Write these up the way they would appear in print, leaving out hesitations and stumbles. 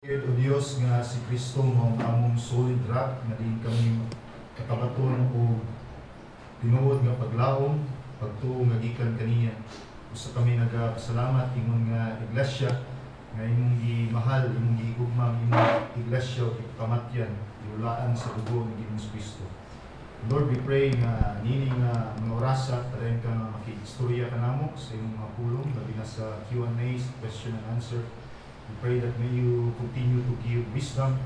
Lord o Dios nga si Kristo mao ang among solid rock nga din kami katabaton o tinuod nga paglaom pagtuo nga gikan kaniya. Usa kami nagapasalamat ingon nga iglesia nga imong gimahal, imong gigugmang imong iglesia o kamatyan iulaan sa dugo ng Ginoong Kristo. Lord, we pray nga nini nga mga orasa tarayon ka nga makikistorya ka namo sa imong mga pulong labi na sa Q&A, question and answer. We pray that may you continue to give wisdom,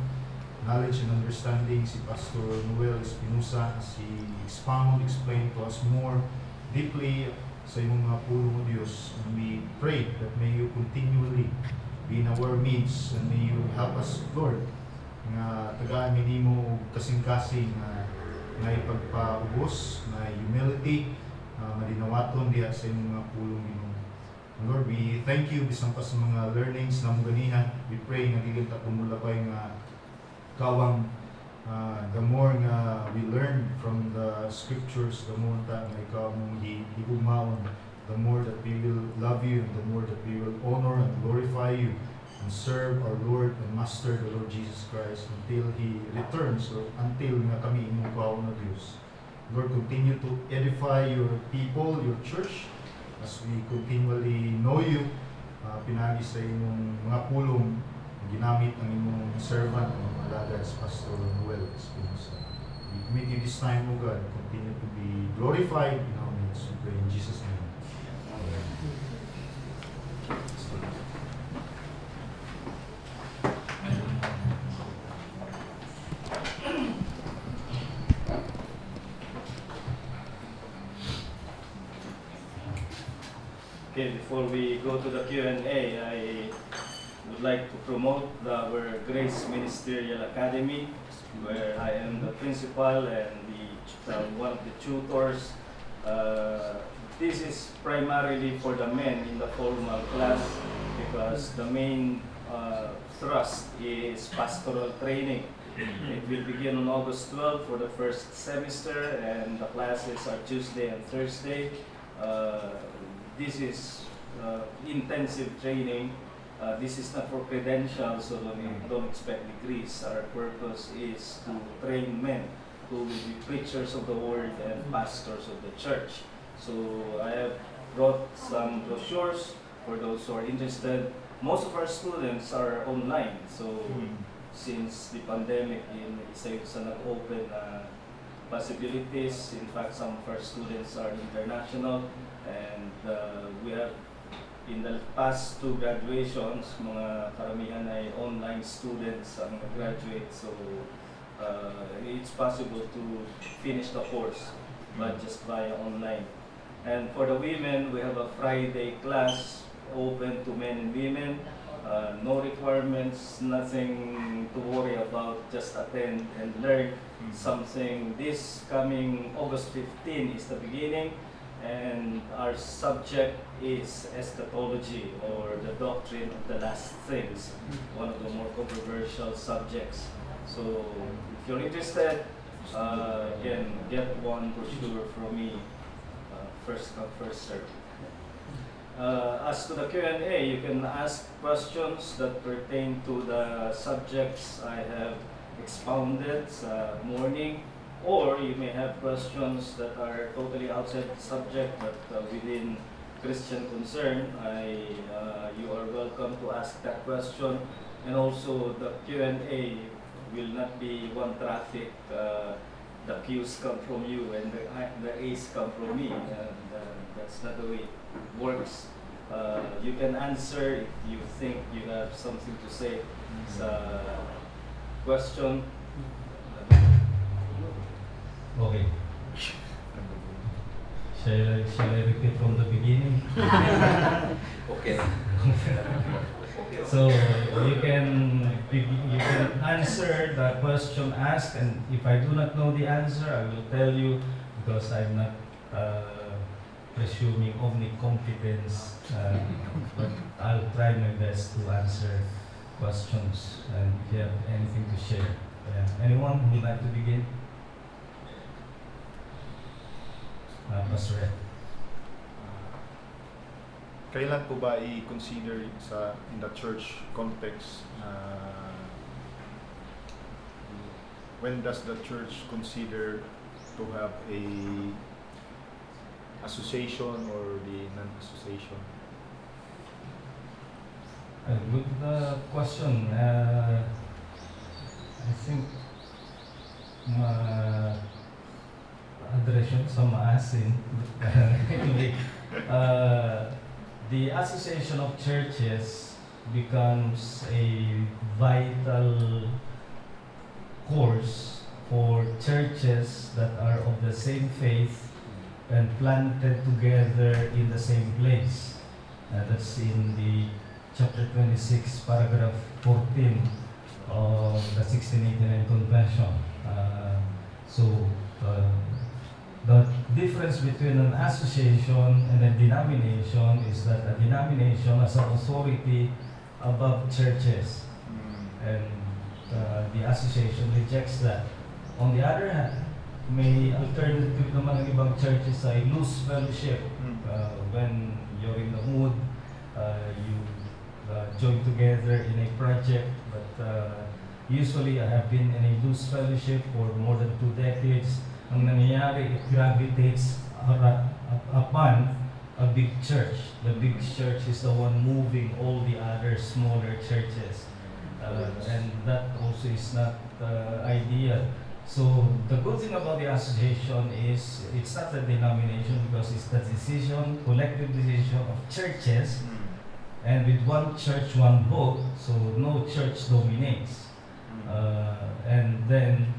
knowledge, and understanding si Pastor Noel Espinosa as he explain to us more deeply sa imong mga pulong o Diyos. And we pray that may you continually be in our midst and may you help us, Lord, nga tagaan mi nimo kasing-kasing na ipagpaubos, na humility, malinawaton diha sa imong mga pulong Ginoo. Lord, we thank you bisan pa sa mga learnings na mo ganihan. We pray nga dili ta tumulabay nga kawang the more nga we learn from the scriptures, the more ta nga ikaw mong higugmaon, the more that we will love you, and the more that we will honor and glorify you and serve our Lord and Master, the Lord Jesus Christ, until He returns or until nga kami imong kaon na Diyos. Lord, continue to edify your people, your church, as we continually know you, pinagi sa imong mga pulong, ginamit ng imong servant, ang alagad sa Pastor Noel Espinosa. We commit you this time, O God, continue to be glorified in our midst. We pray in Jesus' name. Amen. Okay, before we go to the Q&A, I would like to promote our Grace Ministerial Academy, where I am the principal and one of the tutors. This is primarily for the men in the formal class because the main thrust is pastoral training. It will begin on August 12 for the first semester, and the classes are Tuesday and Thursday. This is intensive training. This is not for credentials, so don't expect degrees. Our purpose is to train men who will be preachers of the word and pastors of the church. So I have brought some brochures for those who are interested. Most of our students are online, so since the pandemic, isa sa nag-open possibilities. In fact, some of our students are international, and we have in the past two graduations, mga karamihan ay online students ang graduate, so it's possible to finish the course but just via online. And for the women, we have a Friday class open to men and women. No requirements, nothing to worry about, just attend and learn something. This coming August 15 is the beginning, and our subject is eschatology, or the doctrine of the last things, one of the more controversial subjects. So if you're interested, you can get one brochure from me, first come, first served. As to the Q&A, you can ask questions that pertain to the subjects I have expounded sa morning, or you may have questions that are totally outside the subject but within Christian concern. You are welcome to ask that question. And also the Q&A will not be one traffic. The Q's come from you and the A's come from me, and that's not the way it works. You can answer if you think you have something to say sa question. Okay. Shall I repeat from the beginning? Okay. So you can answer the question asked, and if I do not know the answer, I will tell you, because I'm not presuming omnicompetence, but I'll try my best to answer questions, and if you have anything to share. Anyone who would like to begin? Pastor Ed. Kailan po ba i-consider in the church context when does the church consider to have a association or the non-association? Good question. I think address yun sa maasin. Anyway, the Association of Churches becomes a vital course for churches that are of the same faith and planted together in the same place. That's in the chapter 26, paragraph 14 of the 1689 Convention. The difference between an association and a denomination is that a denomination has an authority above churches, and the association rejects that. On the other hand, may alternative naman ng ibang churches ay loose fellowship. When you're in the mood, you join together in a project, but usually I have been in a loose fellowship for more than 2 decades. Ang nangyayari, it gravitates upon a big church. The big church is the one moving all the other smaller churches. And that also is not ideal. So the good thing about the association is it's not a denomination because it's the decision, collective decision of churches, and with one church, one vote, so no church dominates. And then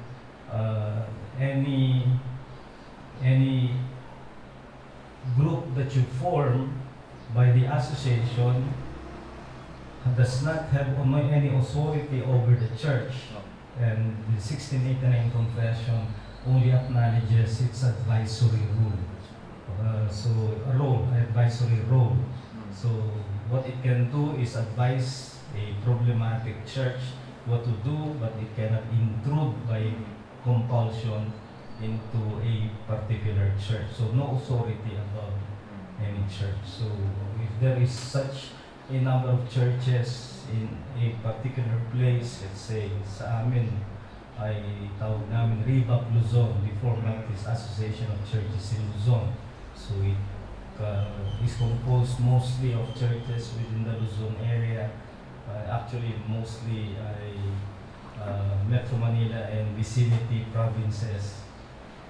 any group that you form by the association does not have any authority over the church. And the 1689 Confession only acknowledges its advisory rule. Advisory role. So what it can do is advise a problematic church what to do, but it cannot intrude by compulsion into a particular church. So no authority above any church. So if there is such a number of churches in a particular place, let's say sa amin ay tawag namin Ribak Luzon, the Reformed Baptist Association of Churches in Luzon. So it is composed mostly of churches within the Luzon area, actually mostly Metro Manila and vicinity provinces,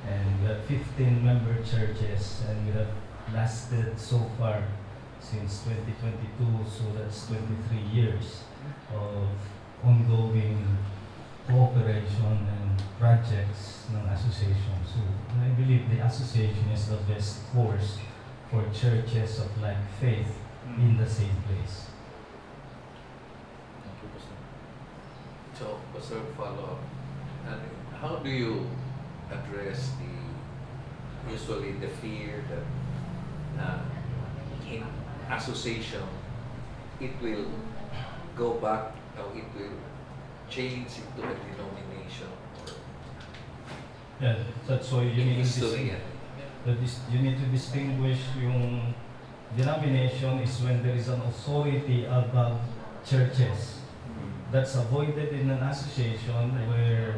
and we have 15 member churches, and we have lasted so far since 2022, so that's 23 years of ongoing cooperation and projects ng association. So I believe the association is the best course for churches of like faith in the same place. Thank you, Pastor. So, Pastor, follow up. And how do you address usually the fear that in association it will go back, or it will change into a denomination? Yeah, that's why you need to History yan. you need to distinguish yung denomination is when there is an authority above churches. That's avoided in an association where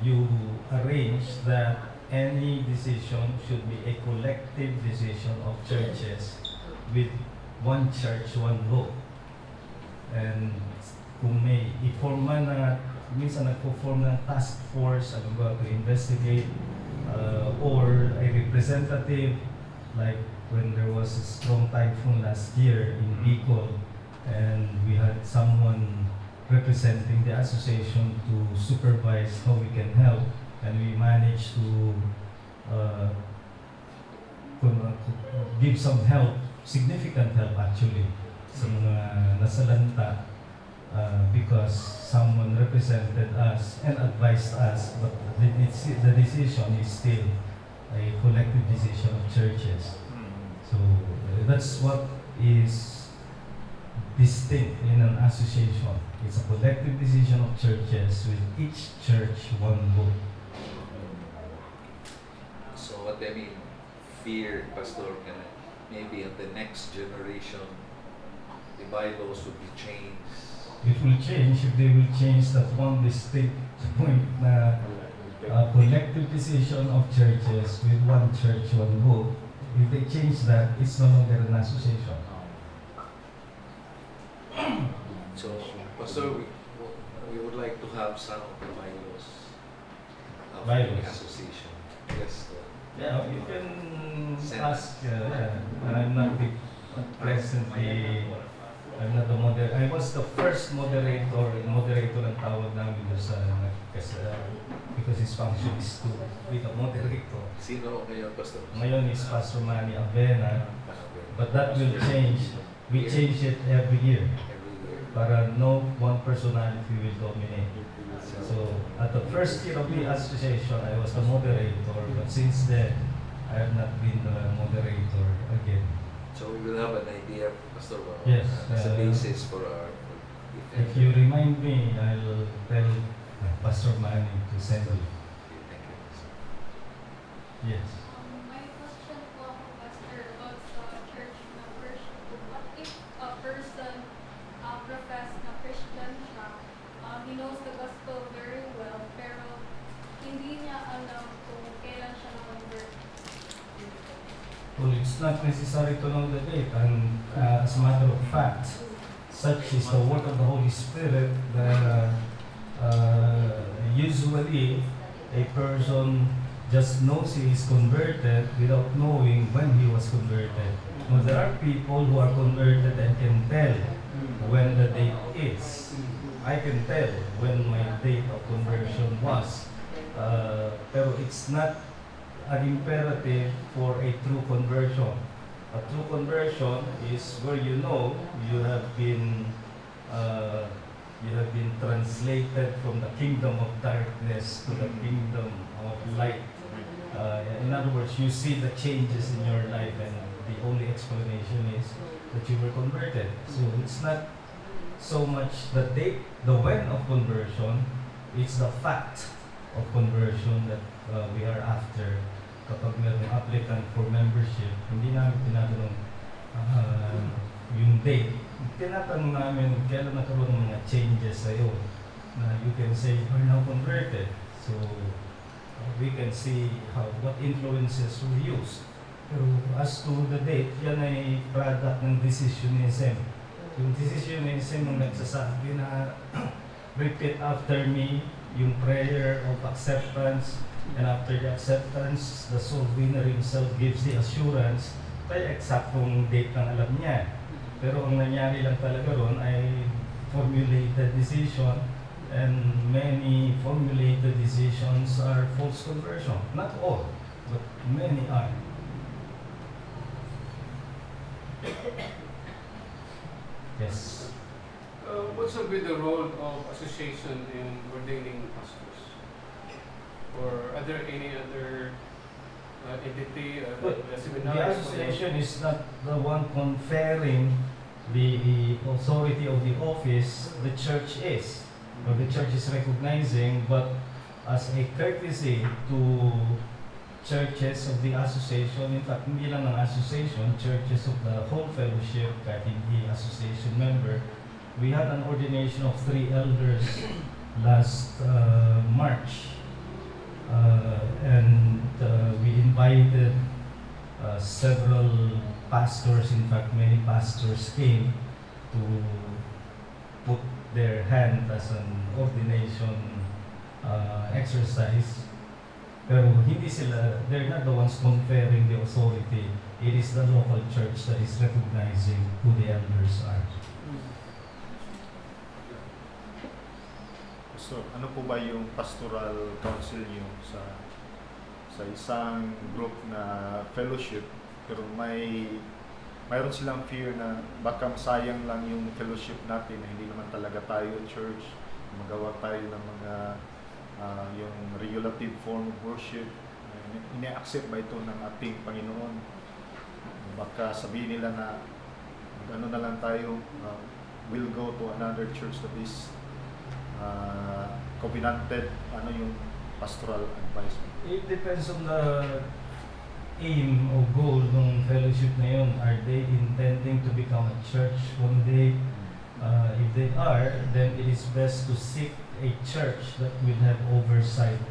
you arrange that any decision should be a collective decision of churches with one church, one vote. And kung may i-form man na, minsan nagpo-form ng task force, ano ba, to investigate, or a representative, like when there was a strong typhoon last year in Bicol, and we had someone representing the association to supervise how we can help, and we managed to give some help, significant help actually, sa mga nasalanta, because someone represented us and advised us, but the decision is still a collective decision of churches. So that's what is distinct in an association. It's a collective decision of churches with each church one vote. So what I mean, fear, Pastor, maybe in the next generation, the Bibles would be changed it will change if they will change that one distinct point na collective decision of churches with one church, one vote. If they change that, it's no longer an association. So, Pastor, we would like to have some of the bylaws of the Bylaws. association. Yes. Yeah, you can Send. ask. I'm not presently. I'm not the moderator. I was the first moderator. Moderator ang tawag namin doon sa because his function is to be the moderator. Sino ngayon, Pastor? Ngayon is Pastor Manny Avena, Okay. but that will change. We change it every year Every year. para no one personality will dominate. So at the first year of the association, I was the moderator, but since then, I have not been the moderator again. So we will have an idea, Pastor, Yes, as a uh, basis for our. If you remind me, I'll tell Pastor Manny to send you. Thank you. Yes. My question po ako, Pastor, about sa church membership. What if a person profess na Christian siya, he knows the gospel very well, pero hindi niya alam kung kailan siya na-convert? Well, it's not necessary to know the date, and as a matter of fact, such is the work of the Holy Spirit that usually a person just knows he is converted without knowing when he was converted. Now, there are people who are converted and can tell when the date is. I can tell when my date of conversion was. Pero it's not an imperative for a true conversion. A true conversion is where you know you have been translated from the kingdom of darkness to the kingdom of light. In other words, you see the changes in your life, and the only explanation is that you were converted. So it's not so much the date, the when of conversion, it's the fact of conversion that we are after. Kapag mayroong applicant for membership, hindi namin tinatanong yung date. Tinatanong namin kailan nagkaroon ng mga changes sa'yo na you can say you are now converted. So we can see what influences were used. Pero as to the date, yan ay product ng decisionism. Yung decisionism ang nagsasabi na repeat after me yung prayer of acceptance, and after the acceptance, the soul winner himself gives the assurance. Kaya eksaktong date lang alam niya. Pero ang nangyari lang talaga ron ay formulated decision, and many formulated decisions are false conversion. Not all, but many are. Yes. What should be the role of association in ordaining pastors? Or are there any other entity, But the the seminaries? association is not the one conferring the authority of the office. The church is, or the church is recognizing, but as a courtesy to churches of the association, in fact, hindi lang ng association, churches of the whole fellowship, kahit hindi association member, we had an ordination of 3 elders last March. And we invited several pastors, in fact many pastors came to put their hand as an ordination exercise. Pero hindi sila, they're not the ones conferring the authority. It is the local church that is recognizing who the elders are. So, ano po ba yung pastoral council niyo sa isang group na fellowship, pero mayroon silang fear na baka masayang lang yung fellowship natin, na hindi naman talaga tayo church, magawa tayo ng mga yung regulative form of worship, ina-accept ba ito ng ating Panginoon? Baka sabihin nila na ano na lang tayo, we'll go to another church that is covenanted. Ano yung pastoral advice mo? It depends on the aim or goal ng fellowship na yun. Are they intending to become a church one day? If they are, then it is best to seek a church that will have oversight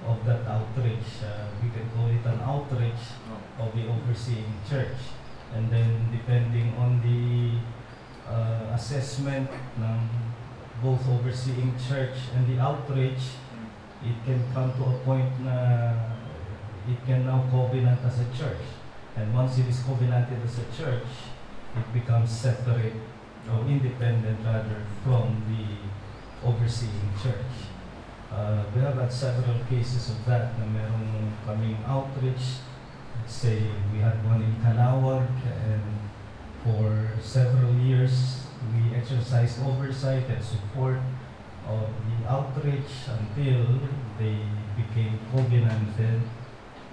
of that outreach. We can call it an outreach of the overseeing church. And then depending on the assessment ng both overseeing church and the outreach, it can come to a point na it can now covenant as a church. And once it is covenanted as a church, it becomes separate or independent rather from the overseeing church. We have had several cases of that na meron kaming outreach. Let's say we had one in Calawag, and for several years we exercised oversight and support of the outreach until they became covenanted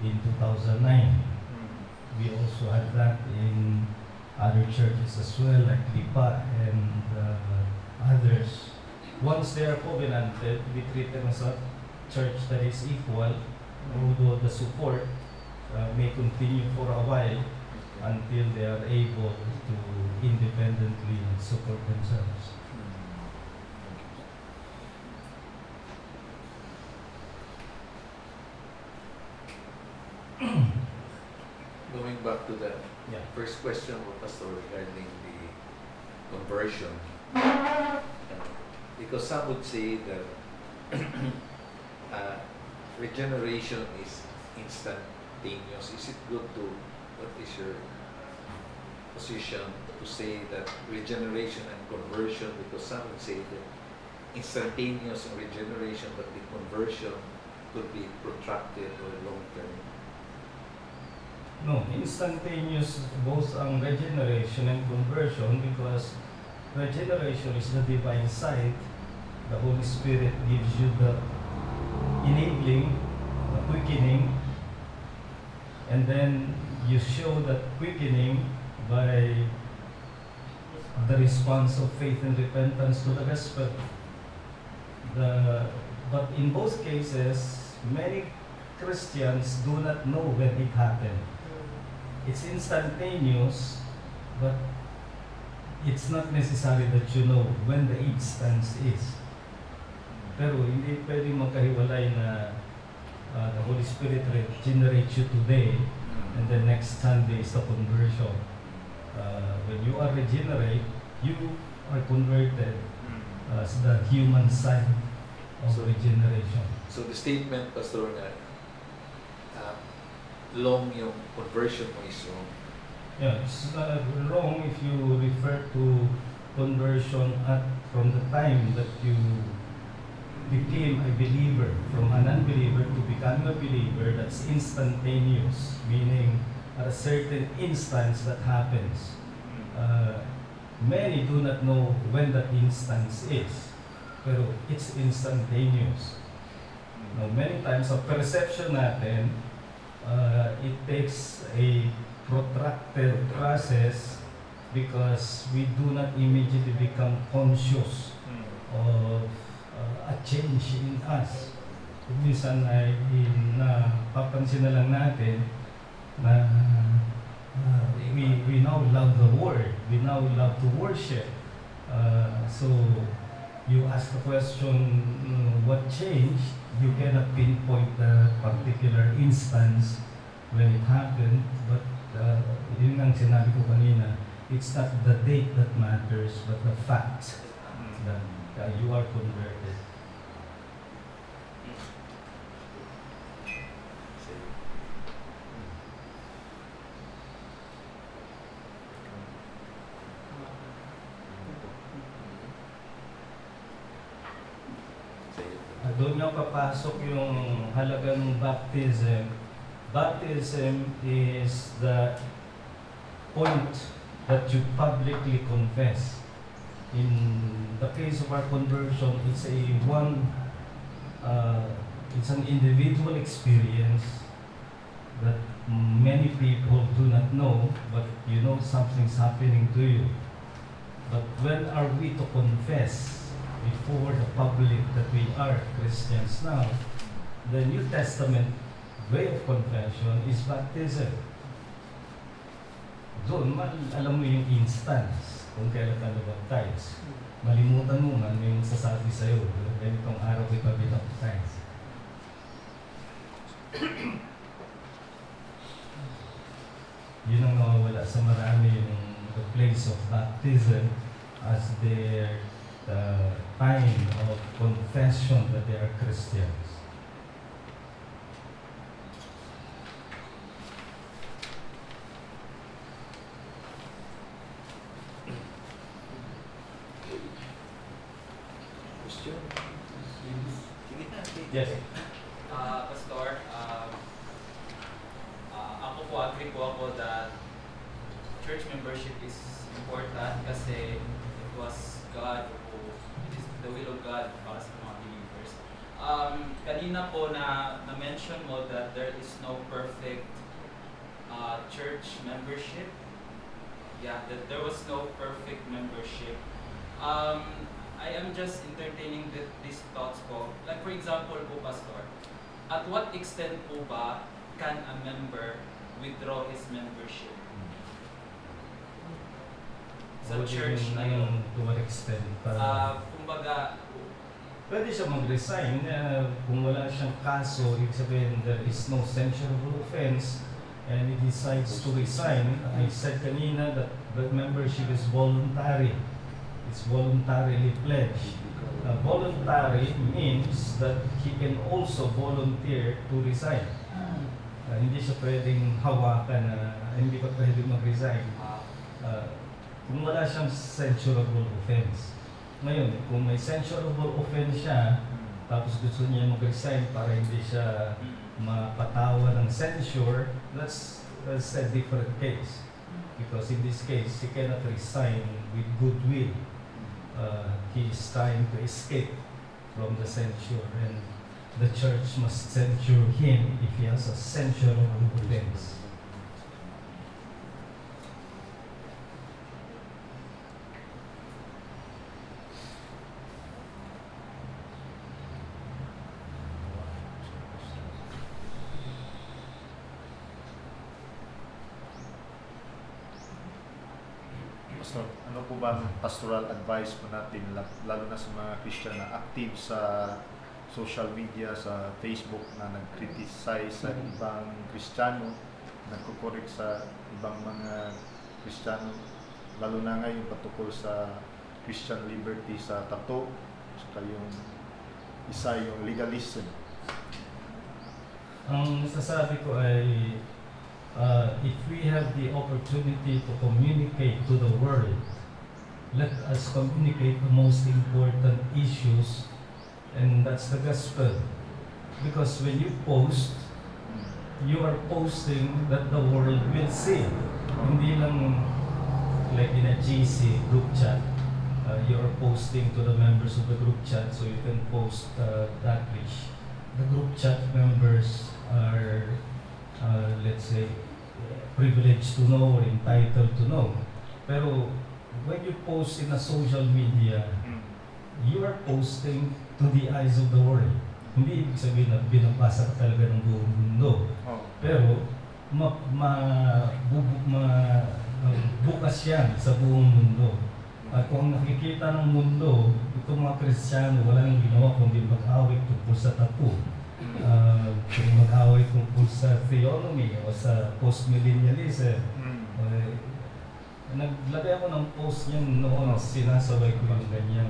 in 2009. We also had that in other churches as well, like Lipa and others. Once they are covenanted, we treat them as a church that is equal, although the support may continue for a while until they are able to independently support themselves. Going back to the Yeah. first question of Pastor regarding the conversion, because some would say that regeneration is instantaneous. Is it good to, what is your position to say that regeneration and conversion, because some would say that instantaneous regeneration, but the conversion could be protracted or long-term? No, instantaneous both ang regeneration and conversion, because regeneration is the divine sight. The Holy Spirit gives you the enabling, the quickening, and then you show that quickening by the response of faith and repentance to the gospel. But in both cases, many Christians do not know when it happened. It's instantaneous, but it's not necessary that you know when the instance is. Pero hindi pwedeng magkahiwalay na the Holy Spirit regenerates you today and the next Sunday is the conversion. When you are regenerate, you are converted as the human side of regeneration. So the statement, Pastor, na long yung conversion mo is wrong. Yeah, it's wrong if you refer to conversion from the time that you became a believer, from an unbeliever to becoming a believer. That's instantaneous, meaning at a certain instance that happens. Many do not know when that instance is, pero it's instantaneous. Now, many times, sa perception natin, it takes a protracted process because we do not immediately become conscious of a change in us. Minsan ay napapansin na lang natin na we now love the Word, we now love to worship. So you ask the question, what changed? You cannot pinpoint the particular instance when it happened, but yun ang sinabi ko kanina, it's not the date that matters, but the fact that you are converted. Doon nga papasok yung halaga ng baptism. Baptism is the point that you publicly confess. In the case of our conversion, it's it's an individual experience that many people do not know, but you know something's happening to you. But when are we to confess before the public that we are Christians now? The New Testament way of confession is baptism. Doon, alam mo yung instance kung kailan ka nabaptize. Malimutan mo man, may magsasabi sa'yo, ganitong araw kita binaptize. Yun ang nawawala sa marami, yung the place of baptism as their time of confession that they are Christians. Question? Sige na, sige. Yes. Pastor, ako po, agree po ako that church membership is important kasi it was God who, it is the will of God para sa mga believers. Kanina po na-mention mo that there is no perfect church membership. Yeah, that there was no perfect membership. I am just entertaining these thoughts po. Like for example po, Pastor, at what extent po ba can a member withdraw his membership sa church na yun? To what extent? Kumbaga, Pwede siya mag-resign kung wala siyang kaso, ibig sabihin there is no censurable offense and he decides to resign. I said kanina that the membership is voluntary. It's voluntarily pledged. Voluntary means that he can also volunteer to resign. Hindi siya pwedeng hawakan na hindi pa pwedeng mag-resign. Kung wala siyang censurable offense. Ngayon, kung may censurable offense siya, tapos gusto niya mag-resign para hindi siya mapatawa ng censure, that's a different case. Because in this case, he cannot resign with goodwill. He is trying to escape from the censure, and the church must censure him if he has a censurable offense. Pastor, ano po ba ang pastoral advice po natin, lalo na sa mga Christian na active sa social media, sa Facebook, na nag-criticize sa ibang Kristiyano, nagkukorek sa ibang mga Kristiyano, lalo na ngayon patukol sa Christian liberty sa tattoo, saka yung isa yung legalism. Ang masasabi ko ay if we have the opportunity to communicate to the world, let us communicate the most important issues, and that's the gospel. Because when you post, you are posting that the world will see. Hindi lang like in a GC group chat, you are posting to the members of the group chat so you can post that which the group chat members are let's say, privileged to know or entitled to know. Pero when you post in a social media, you are posting to the eyes of the world. Hindi ibig sabihin na binabasa ka talaga ng buong mundo. Pero bukas yan sa buong mundo. At kung nakikita ng mundo, itong mga Kristiyano, wala nang ginawa kundi mag-awit tungkol sa tattoo. Kung mag-away tungkol sa theonomy o sa post-millennialism. Naglagay ako ng post niyan noon, sinasabay ko yung ganyang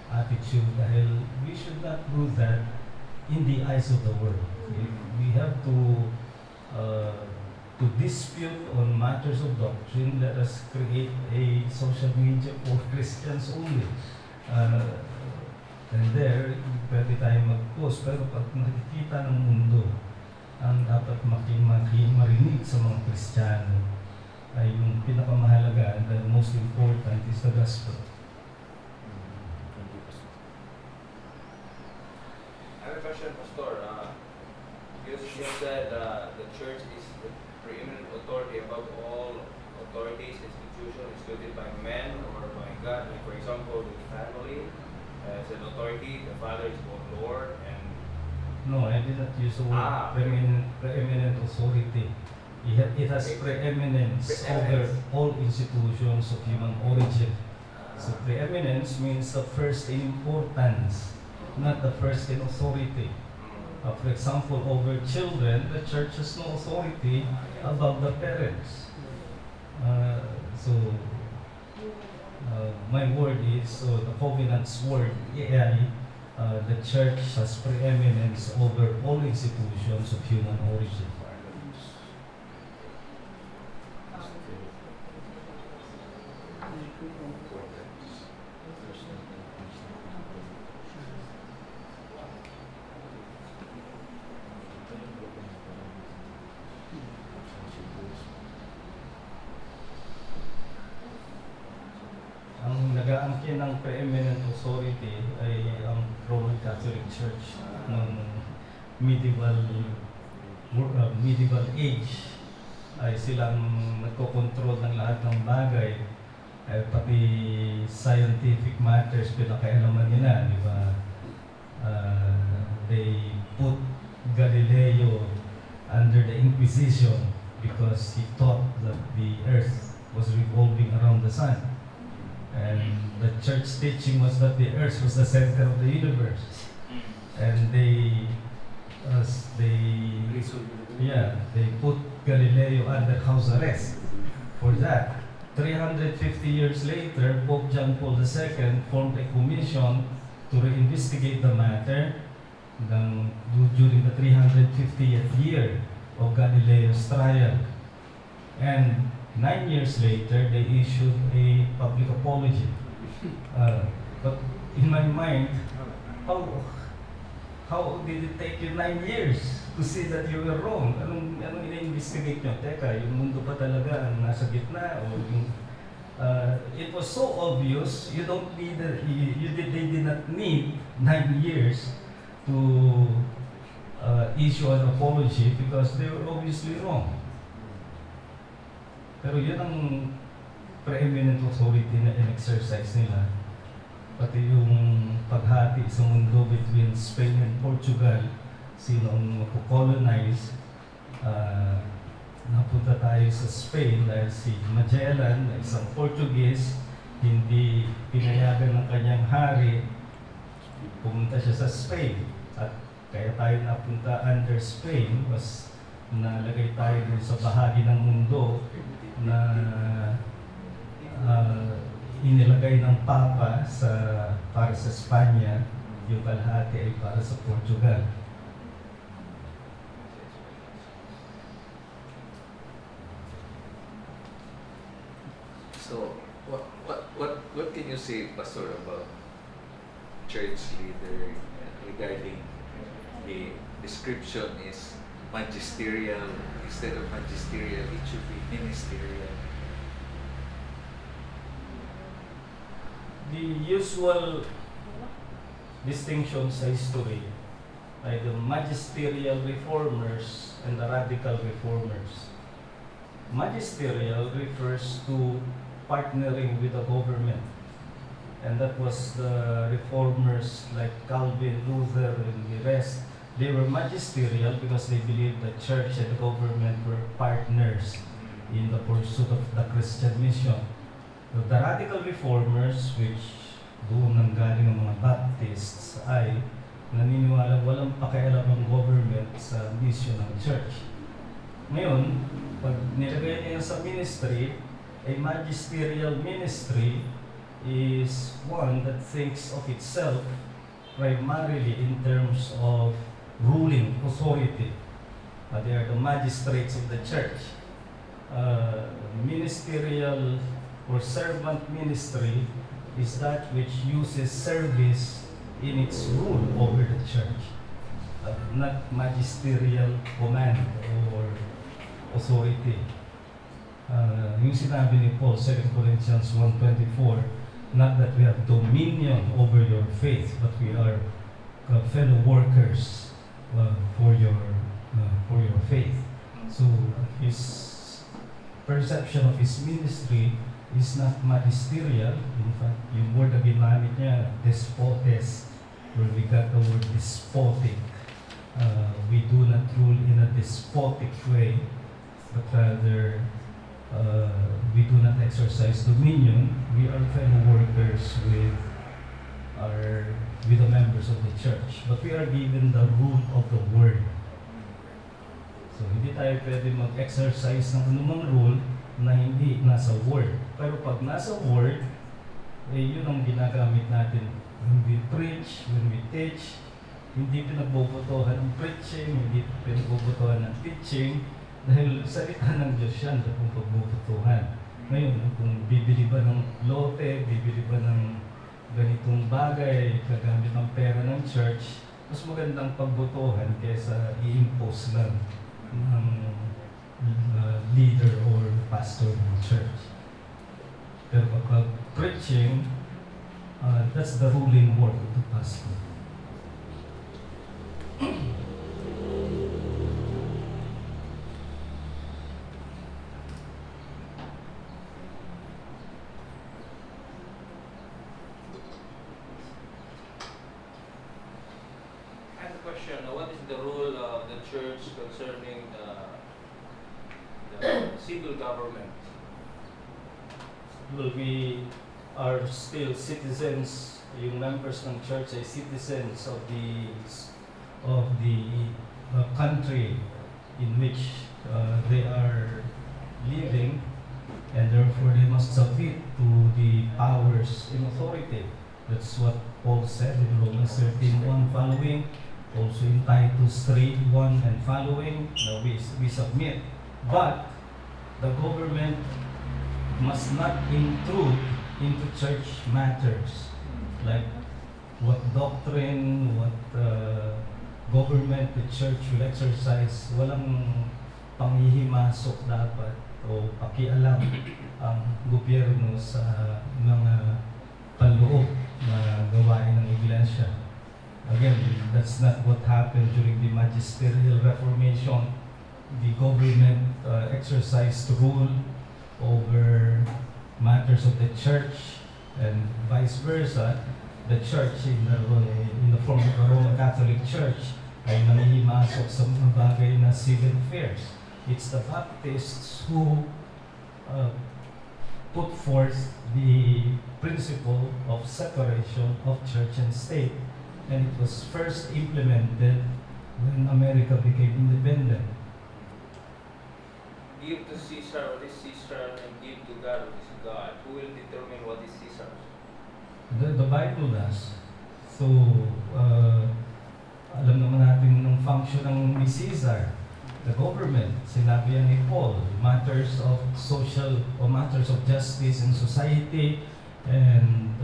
attitude dahil we should not do that in the eyes of the world. We have to dispute on matters of doctrine. Let us create a social media for Christians only. And there, pwede tayo mag-post, pero pag nakikita ng mundo, ang dapat marinig sa mga Kristiyano ay yung pinakamahalaga and the most important is the gospel. I have a question, Pastor. Because you said the church is the preeminent authority above all authorities, institutions instituted by men or by God. Like for example, the family as an authority, the Father is both Lord and No, I did not use the word preeminent authority. It has preeminence over all institutions of human origin. So preeminence means the first in importance, not the first in authority. For example, over children, the church has no authority above the parents. My word is, the covenant's word, the church has preeminence over all institutions of human origin. Ang nag-aangkin ng preeminent authority ay ang Roman Catholic Church ng medieval age. Ay silang nagkokontrol ng lahat ng bagay, pati scientific matters pinakailaman nila, di ba? They put Galileo under the Inquisition because he thought that the earth was revolving around the sun. And the church teaching was that the earth was the center of the universe. And they put Galileo under house arrest for that. 350 years later, Pope John Paul II formed a commission to reinvestigate the matter during the 350th year of Galileo's trial. And 9 years later, they issued a public apology. But in my mind, how did it take you 9 years to see that you were wrong? Anong ina-investigate nyo? Teka, yung mundo pa talaga ang nasa gitna? O yung, it was so obvious, they did not need 9 years to issue an apology because they were obviously wrong. Pero yun ang preeminent authority na in-exercise nila. Pati yung paghati sa mundo between Spain and Portugal, sino ang colonize, napunta tayo sa Spain dahil si Magellan, isang Portuguese, hindi pinayagan ng kanyang hari, pumunta siya sa Spain. At kaya tayo napunta under Spain, was nalagay tayo dun sa bahagi ng mundo na inilagay ng Papa para sa Espanya, yung kalahati ay para sa Portugal. So, what can you say, Pastor, about church leader regarding the description is magisterial? Instead of magisterial, it should be ministerial. The usual distinction sa history ay the magisterial reformers and the radical reformers. Magisterial refers to partnering with the government, and that was the reformers like Calvin, Luther, and the rest. They were magisterial because they believed the church and the government were partners in the pursuit of the Christian mission. So the radical reformers, which doon nanggaling ang mga Baptists, ay naniniwala walang pakialam ang government sa mission ng church. Ngayon, pag nilagay niya sa ministry, a magisterial ministry is one that thinks of itself primarily in terms of ruling authority. They are the magistrates of the church. Ministerial or servant ministry is that which uses service in its rule over the church, not magisterial command or authority. Yung sinabi ni Paul, 2 Corinthians 1:24, not that we have dominion over your faith, but we are fellow workers for your faith. So his perception of his ministry is not magisterial. In fact, yung word na ginamit niya, despotes, where we got the word despotic. We do not rule in a despotic way. but rather we do not exercise dominion. We are fellow workers with the members of the church. But we are given the rule of the word. So hindi tayo pwede mag-exercise ng anumang rule na hindi nasa word. Pero pag nasa word, yun ang ginagamit natin. When we preach, when we teach, hindi pinagbobotohan ng preaching, hindi pinagbobotohan ng teaching, dahil salita ng Diyos yan sa kung pagbobotohan. Ngayon, kung bibili ba ng lote, bibili ba ng ganitong bagay, gagamit ng pera ng church, mas magandang pagbotohan kaysa i-impose lang ng leader or pastor ng church. Pero kapag preaching, that's the ruling work of the pastor. I have a question. What is the role of the church concerning the civil government? Well, we are still citizens. Yung members ng church ay citizens of the country in which they are living, and therefore they must submit to the powers in authority. That's what Paul said in Romans 13:1 following, also in Titus 3:1 and following. Now we submit, but the government must not intrude into church matters, like what doctrine, what government the church will exercise. Walang panghihimasok dapat o pakialam ang gobyerno sa mga panloob na gawain ng iglesia. Again, that's not what happened during the magisterial reformation. The government exercised rule over matters of the church, and vice versa. The church in the form of the Roman Catholic Church ay nangihimasok sa mga bagay na civil affairs. It's the Baptists who put forth the principle of separation of church and state, and it was first implemented when America became independent. Give to Caesar what is Caesar and give to God what is God. Who will determine what is Caesar? The Bible does. So, alam naman natin ng function ng ni Caesar, the government. Sinabi yan ni Paul, matters of social or matters of justice in society, and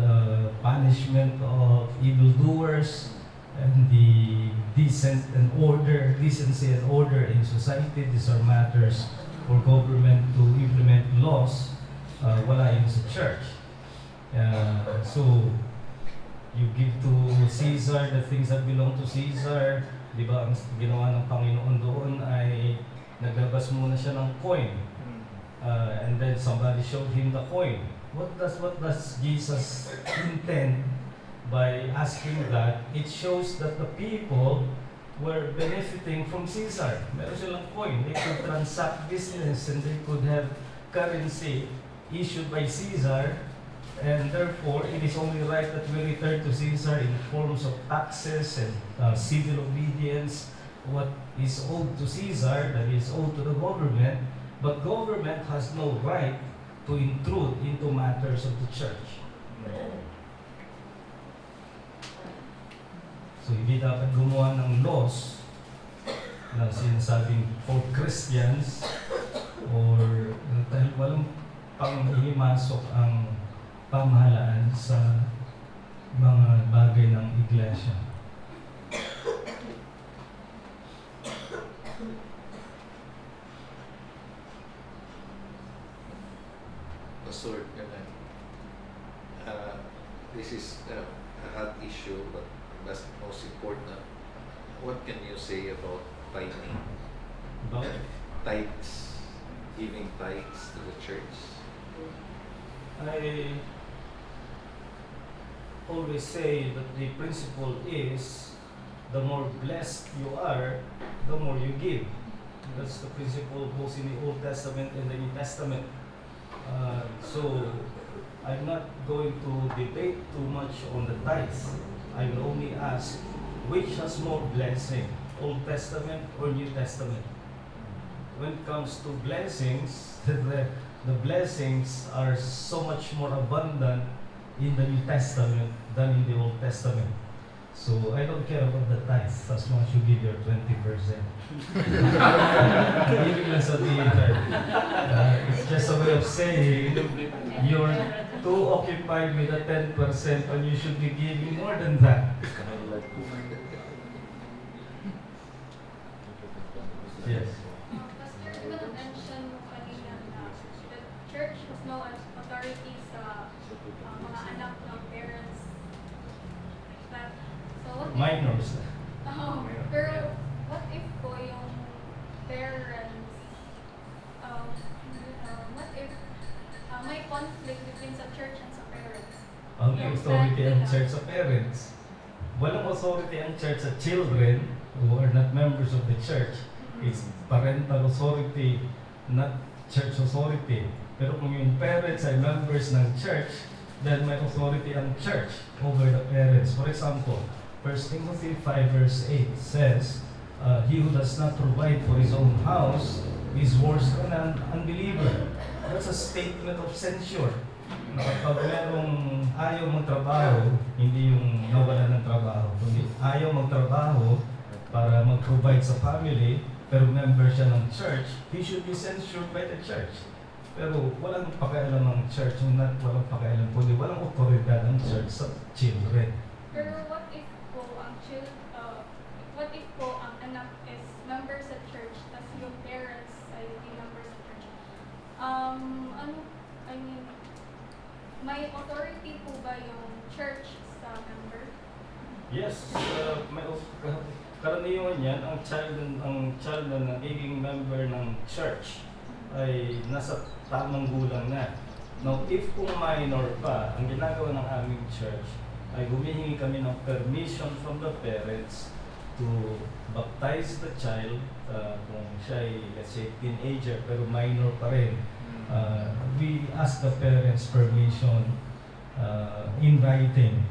punishment of evildoers, and the decency and order in society. These are matters for government to implement laws. Wala yun sa church. So, you give to Caesar the things that belong to Caesar. Di ba, ang ginawa ng Panginoon doon ay naglabas muna siya ng coin. And then somebody showed him the coin. What does Jesus intend by asking that? It shows that the people were benefiting from Caesar. Meron silang coin. They could transact business and they could have currency issued by Caesar, and therefore it is only right that we return to Caesar in forms of taxes and civil obedience, what is owed to Caesar, that is owed to the government, but government has no right to intrude into matters of the church. So hindi dapat gumawa ng laws na sinasabing for Christians, or dahil walang panghihimasok ang pamahalaan sa mga bagay ng iglesia. Pastor, this is a hot issue, but that's most important. What can you say about tithing? About Tithes, giving tithes to the church. I always say that the principle is the more blessed you are, the more you give. That's the principle both in the Old Testament and the New Testament. So I'm not going to debate too much on the tithes. I will only ask which has more blessing, Old Testament or New Testament. When it comes to blessings, the blessings are so much more abundant in the New Testament than in the Old Testament. So I don't care about the tithes as long as you give your 20%. Ibig lang sabihin, it's just a way of saying you're too occupied with the 10% and you should be giving more than that. Yes. Pastor, di ba na-mention mo kanina na the church has no authority sa mga anak ng parents? But, so what if, Minors. pero what if po yung parents, what if may conflict between sa church and sa parents? Ang authority ang church sa parents. Walang authority ang church sa children who are not members of the church. It's parental authority, not church authority. Pero kung yung parents ay members ng church, then may authority ang church over the parents. For example, 1 Timothy 5 verse 8 says, he who does not provide for his own house is worse than an unbeliever. That's a statement of censure. Na kapag merong ayaw magtrabaho, hindi yung nawala ng trabaho, kundi ayaw magtrabaho para mag-provide sa family, pero member siya ng church, he should be censured by the church. Pero walang pakialam ng church, walang pakialam, kundi walang otoridad ng church sa children. Pero what if po ang anak is member sa church, tas yung parents ay hindi member sa church? May authority po ba yung church sa member? Yes, may karaniwan yan, ang child na nagiging member ng church ay nasa tamang gulang na. Now, if kung minor pa, ang ginagawa ng aming church ay humihingi kami ng permission from the parents to baptize the child kung siya ay, let's say, teenager pero minor pa rin. We ask the parents permission in writing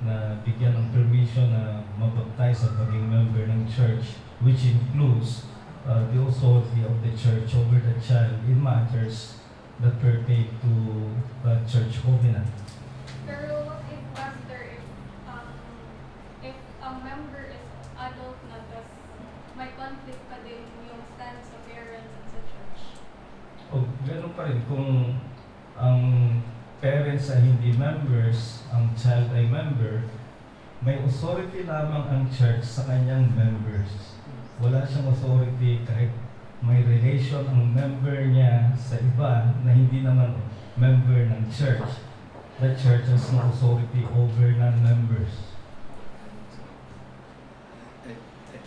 na bigyan ng permission na mabaptize at maging member ng church, which includes the authority of the church over the child in matters that pertain to church covenant. Pero what if, Pastor, if ang member is adult na, tas may conflict pa din yung stance sa parents at sa church? O gano'n pa rin, kung ang parents ay hindi members, ang child ay member, may authority lamang ang church sa kanyang members. Wala siyang authority kahit may relation ang member niya sa iba na hindi naman member ng church. The church has no authority over non-members.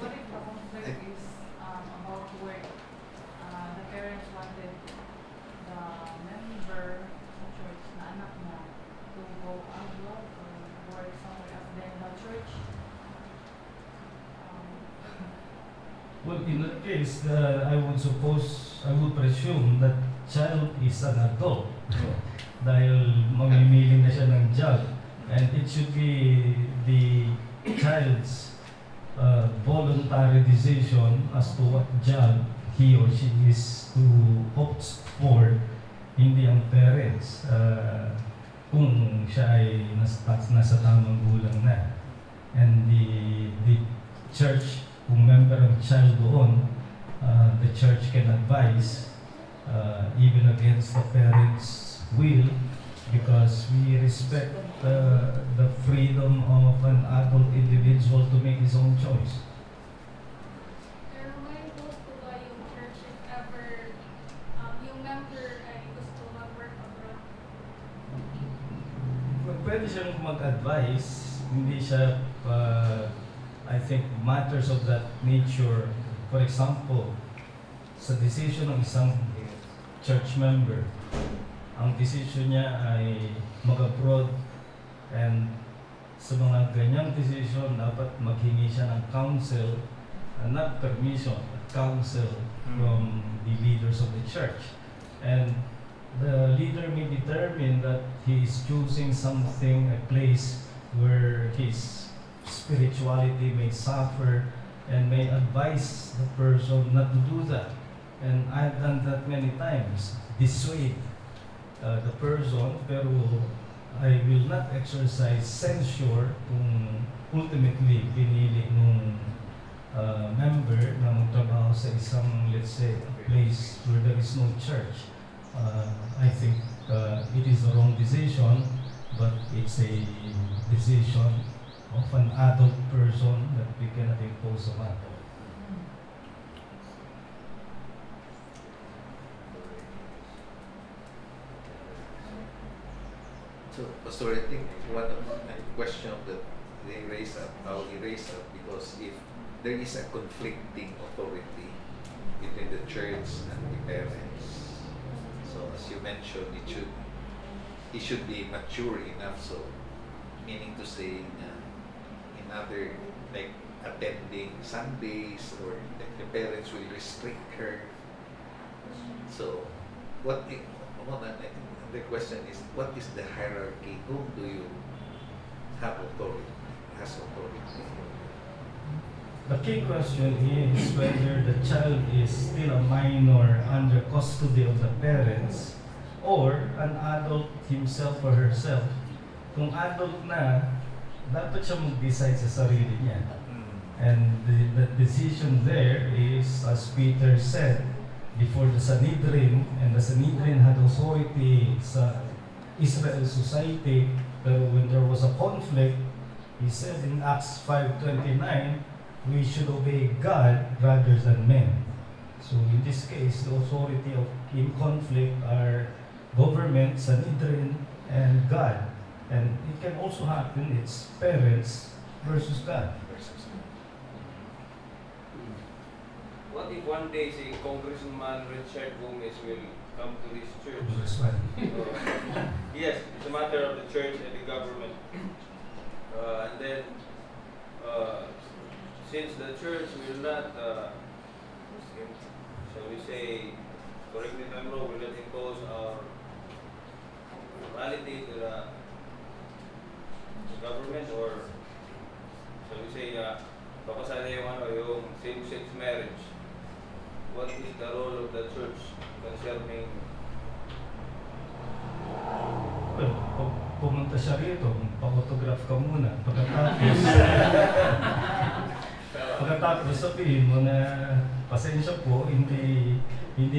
What if the conflict is about work? The parents wanted the member sa church na anak niya to go abroad or work somewhere else. Then the church, Well, in that case, I would presume that child is an adult. Dahil mamimili na siya ng job. And it should be the child's voluntary decision as to what job he or she is to opt for, hindi ang parents. Kung siya ay nasa tamang gulang na. And the church, kung member ang child doon, the church can advise even against the parents' will, because we respect the freedom of an adult individual to make his own choice. Pero may gusto ba yung church if ever yung member ay gusto mag-work abroad? Pwede siyang mag-advise, hindi siya, I think, matters of that nature. For example, sa decision ng isang church member, ang decision niya ay mag-abroad, and sa mga ganyang decision, dapat maghingi siya ng counsel not permission, counsel from the leaders of the church. And the leader may determine that he is choosing something, a place where his spirituality may suffer, and may advise the person not to do that. And I've done that many times, dissuade the person, pero I will not exercise censure kung ultimately pinili nung member na magtrabaho sa isang, let's say, a place where there is no church. I think it is a wrong decision, but it's a decision of an adult person that we cannot impose upon. So, Pastor, I think one of the question that they raise up, how he raised up, because if there is a conflicting authority between the church and the parents, so as you mentioned, it should be mature enough. So, meaning to say, in other like attending Sundays, or the parents will restrict her. So, the question is, what is the hierarchy? Whom do you have authority? Has authority? The key question is whether the child is still a minor under custody of the parents or an adult himself or herself. Kung adult na, dapat siya mag-decide sa sarili niya. And the decision there is, as Peter said, before the Sanhedrin, and the Sanhedrin had authority sa Israel society, pero when there was a conflict, he said in Acts 5:29, we should obey God rather than men. So in this case, the authority of in conflict are government, Sanhedrin, and God. And it can also happen, it's parents versus God. What if one day, say, Congressman Richard Gomez will come to this church? That's right. Yes, it's a matter of the church and the government. And then, since the church will not, shall we say, correct me if I'm wrong, will not impose our morality to the government, or shall we say, papasada yung same-sex marriage. What is the role of the church concerning? Well, pumunta siya rito, pa-autograph ka muna. Pagkatapos sabihin mo na pasensya po, hindi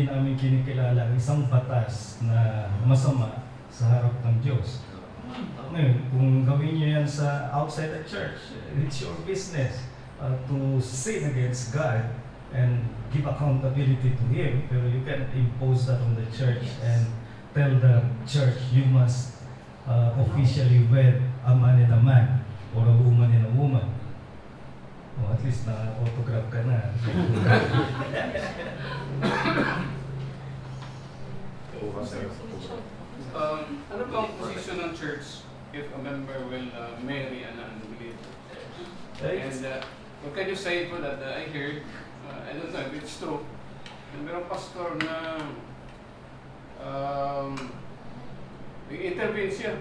namin kinikilala ang isang batas na masama sa harap ng Diyos. Ngayon, kung gawin niyo yan sa outside the church, it's your business to sin against God and give accountability to Him, pero you can impose that on the church and tell the church you must officially wed a man and a man or a woman and a woman. O at least na-autograph ka na. Ano ba ang position ng church if a member will marry an unbeliever? And what can you say for that? I heard, I don't know if it's true, merong pastor na intervene siya.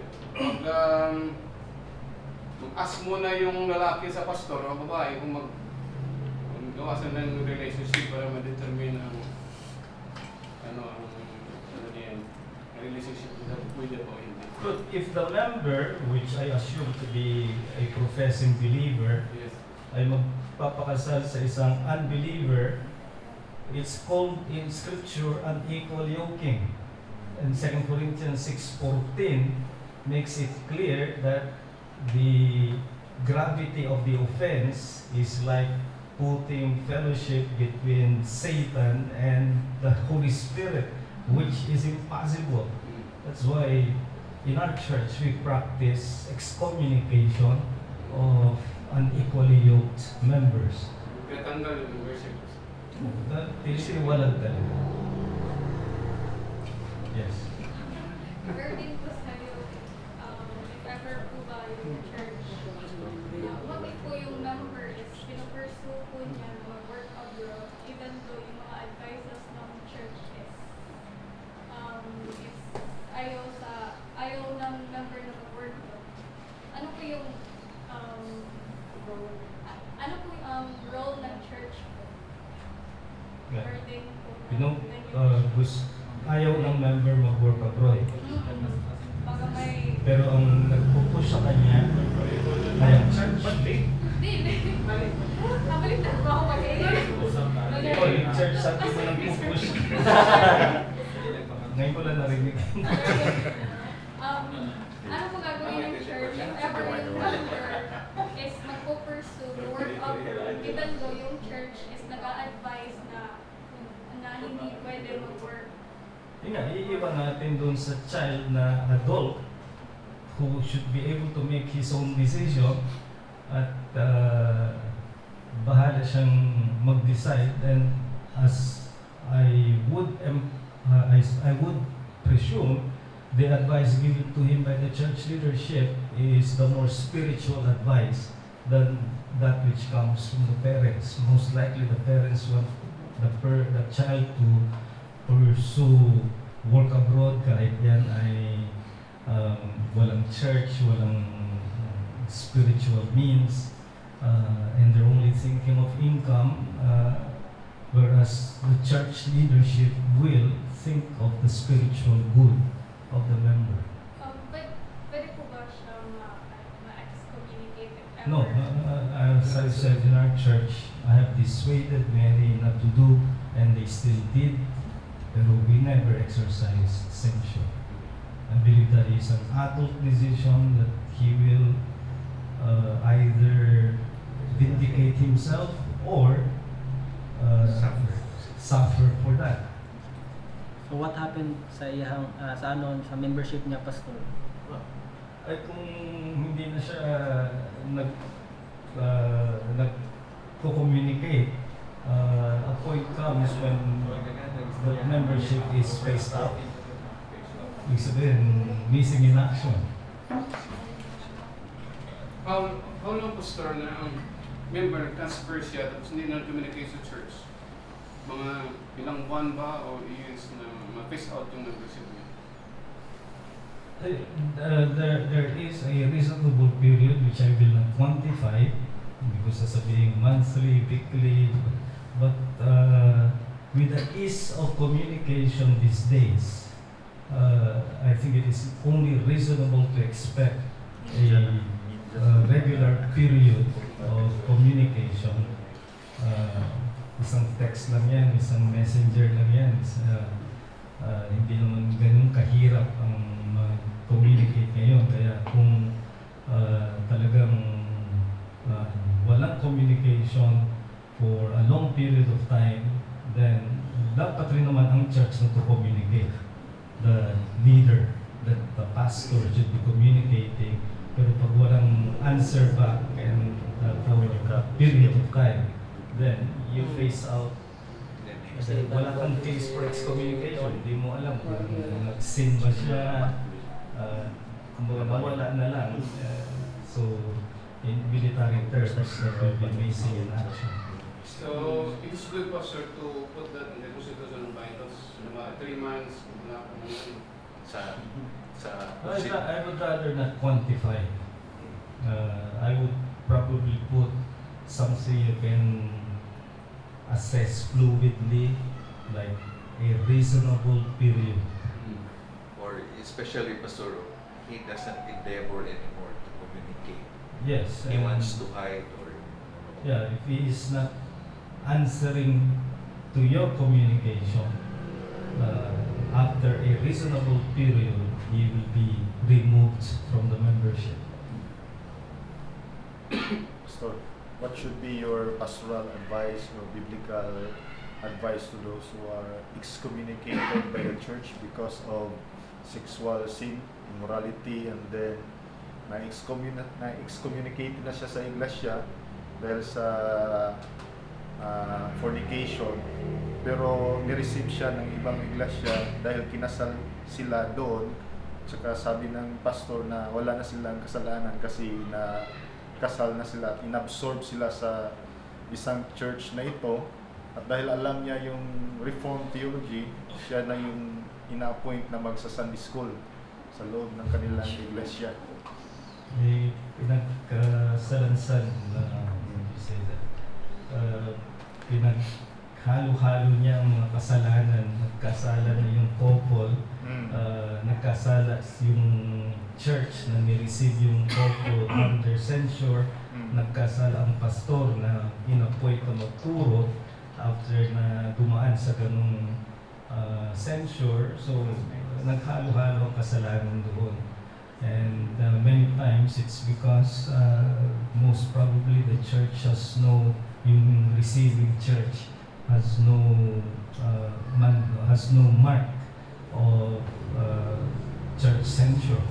Mag-ask muna yung lalaki sa pastor o babae kung gawasan ng relationship para ma-determine ang relationship with the boy. But if the member, which I assume to be a professing believer, Yes. ay magpapakasal sa isang unbeliever, it's called in Scripture unequal yoking. And 2 Corinthians 6:14 makes it clear that the gravity of the offense is like putting fellowship between Satan and the Holy Spirit, which is impossible. That's why in our church we practice excommunication of unequally yoked members. Kaya tanggal yung worship. Tinisiwalag talaga. Yes. Regarding po sa'yo, if ever po ba yung church, what if po yung member is pinupursue po niya, Yeah. burden po. You know, ayaw ng member mag-work abroad. Baga may... Pero ang nagpupush sa kanya, ay ang church. Hindi. Nabalik na ba ako mag-i-i? Oh, yung church sa akin mo nagpupush. Ngayon ko lang narinig. Ano po gagawin ng church if ever yung member is magpo-pursue work abroad, even though yung church is nag-a-advise na hindi pwede mag-work? Yun nga, iiwan natin doon sa child na adult who should be able to make his own decision at bahala siyang mag-decide. And as I would presume, the advice given to him by the church leadership is the more spiritual advice than that which comes from the parents. Most likely the parents want the child to pursue work abroad kahit yan ay walang church, walang spiritual means, and they're only thinking of income, whereas the church leadership will think of the spiritual good of the member. Pwede po ba siyang ma-excommunicate if ever? No, as I said in our church, I have dissuaded many not to do, and they still did, pero we never exercised censure. I believe that is an adult decision that he will either vindicate himself or suffer for that. So what happened sa iyang sa membership niya, Pastor? Ay kung hindi na siya nagko-communicate, a point comes when the membership is phased out. Ibig sabihin, missing in action. How long, Pastor, na ang member nag-transfer siya tapos hindi na communicate sa church? Mga ilang buwan ba o years na ma-phase out yung membership niya? There is a reasonable period which I will not quantify because sasabihin monthly, weekly, but with the ease of communication these days, I think it is only reasonable to expect a regular period of communication. Isang text lang yan, isang messenger lang yan. Hindi naman ganun kahirap ang mag-communicate ngayon. Kaya kung talagang walang communication for a long period of time, then dapat rin naman ang church na to communicate. The leader, that the pastor should be communicating. Pero pag walang answer back and for a period of time, then you face out. Kasi wala kang case for excommunication. Hindi mo alam kung nag-sin ba siya, kumbaga nawala na lang. So, in military terms, that will be missing in action. So, it's good, Pastor, to put that in the Constitution of Vitals, 3 months, wala kung I would rather not quantify. I would probably put something you can assess fluidly, like a reasonable period. Or especially, Pastor, he doesn't endeavor anymore to communicate. Yes. He wants to hide or... Yeah, if he is not answering to your communication, after a reasonable period, he will be removed from the membership. Pastor, what should be your pastoral advice or biblical advice to those who are excommunicated by the church because of sexual sin, immorality, and then na-excommunicate na siya sa iglesia dahil sa fornication, pero nireceive siya ng ibang iglesia dahil kinasal sila doon. Tsaka sabi ng pastor na wala na silang kasalanan kasi na kasal na sila, inabsorb sila sa isang church na ito, at dahil alam niya yung Reformed theology, siya na yung ina-appoint na magsa-Sunday school sa loob ng kanilang iglesia. May pinagsalansan na, you say that, halo-halo niya ang mga kasalanan. Nagkasala na yung couple, nagkasala yung church na ni-receive yung couple under censure, nagkasala ang pastor na in-appoint na magturo after na dumaan sa ganung censure. So, naghalo-halo ang kasalanan doon. And many times it's because most probably the church has no, yung receiving church has no mark of church censure.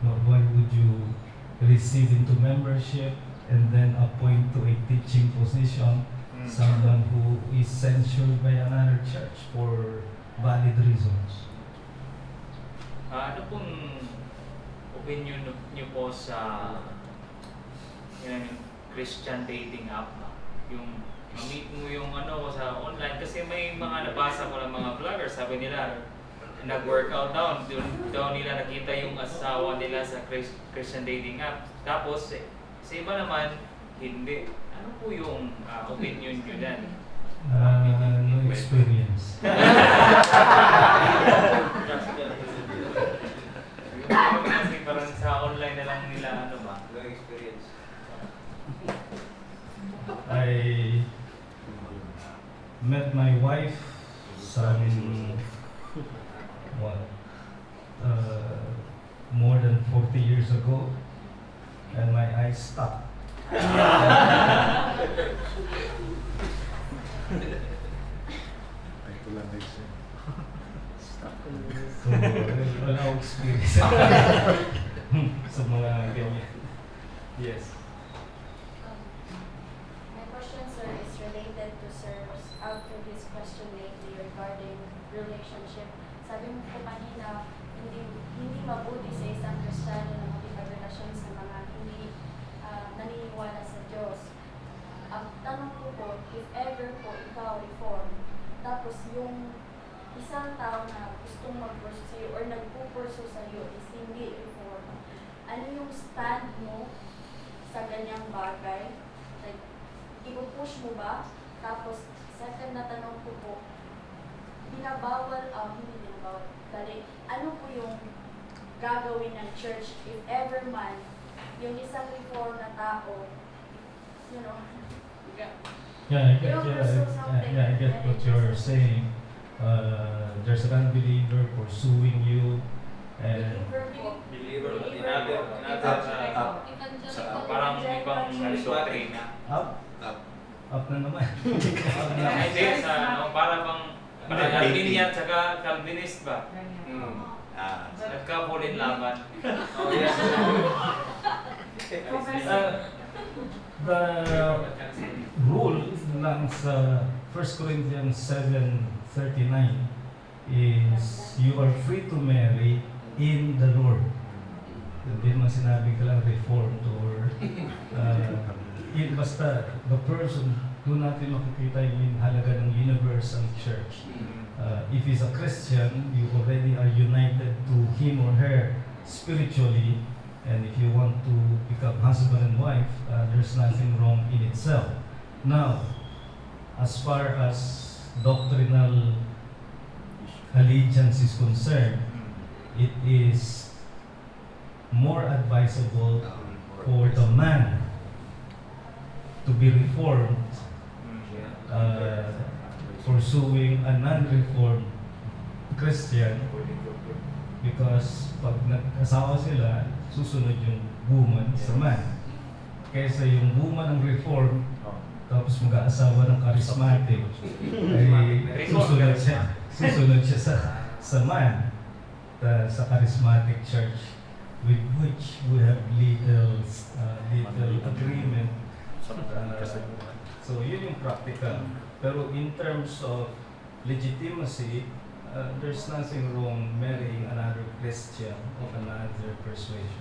Why would you receive into membership and then appoint to a teaching position someone who is censured by another church for valid reasons? Ano pong opinion niyo po sa yung Christian dating app? Yung ma-meet mo yung sa online, kasi may mga nabasa ko ng mga vloggers, sabi nila nag-workout daw, doon daw nila nakita yung asawa nila sa Christian dating app. Tapos sa iba naman hindi. Ano po yung opinion niyo dyan? No experience. Kasi parang sa online na lang nila No experience. I met my wife more than 40 years ago, and my eyes stopped. So, wala akong experience sa mga ganyan. Yes. My question, sir, is related to sir's out to his question lately regarding relationship. Sabi mo po kanina, hindi mabuti sa isang Kristiyano na makipagrelasyon sa mga hindi naniniwala sa Diyos. Ang tanong ko po, if ever po ikaw reform, tapos yung isang tao na gustong mag-pursue or nagpo-pursue sa iyo is hindi reform, ano yung stand mo sa ganyang bagay? Like, ipupush mo ba? Tapos, second na tanong ko po, hindi binabawal, dali, ano po yung gagawin ng church if ever man yung isang reform na tao, you know, I get what you're saying. There's an unbeliever pursuing you, and Believer, parang ibang doktrina. up na naman. Hindi, parang Calvinian at saka Calvinist ba? Nagkapulin laban. Oh, yes. The rule lang sa 1 Corinthians 7:39 is you are free to marry in the Lord. Hindi naman sinabi ka lang reformed or basta the person, doon natin makikita yung halaga ng universal church. If he's a Christian, you already are united to him or her spiritually, and if you want to become husband and wife, there's nothing wrong in itself. Now, as far as doctrinal allegiance is concerned, it is more advisable for the man to be reformed pursuing a non-reformed Christian, because pag nag-asawa sila, susunod yung woman sa man. Kaysa yung woman ng reform, tapos mag-aasawa ng charismatic, ay susunod siya sa man, sa charismatic church, with which we have little agreement. So yun yung practical. Pero in terms of legitimacy, there's nothing wrong marrying another Christian of another persuasion.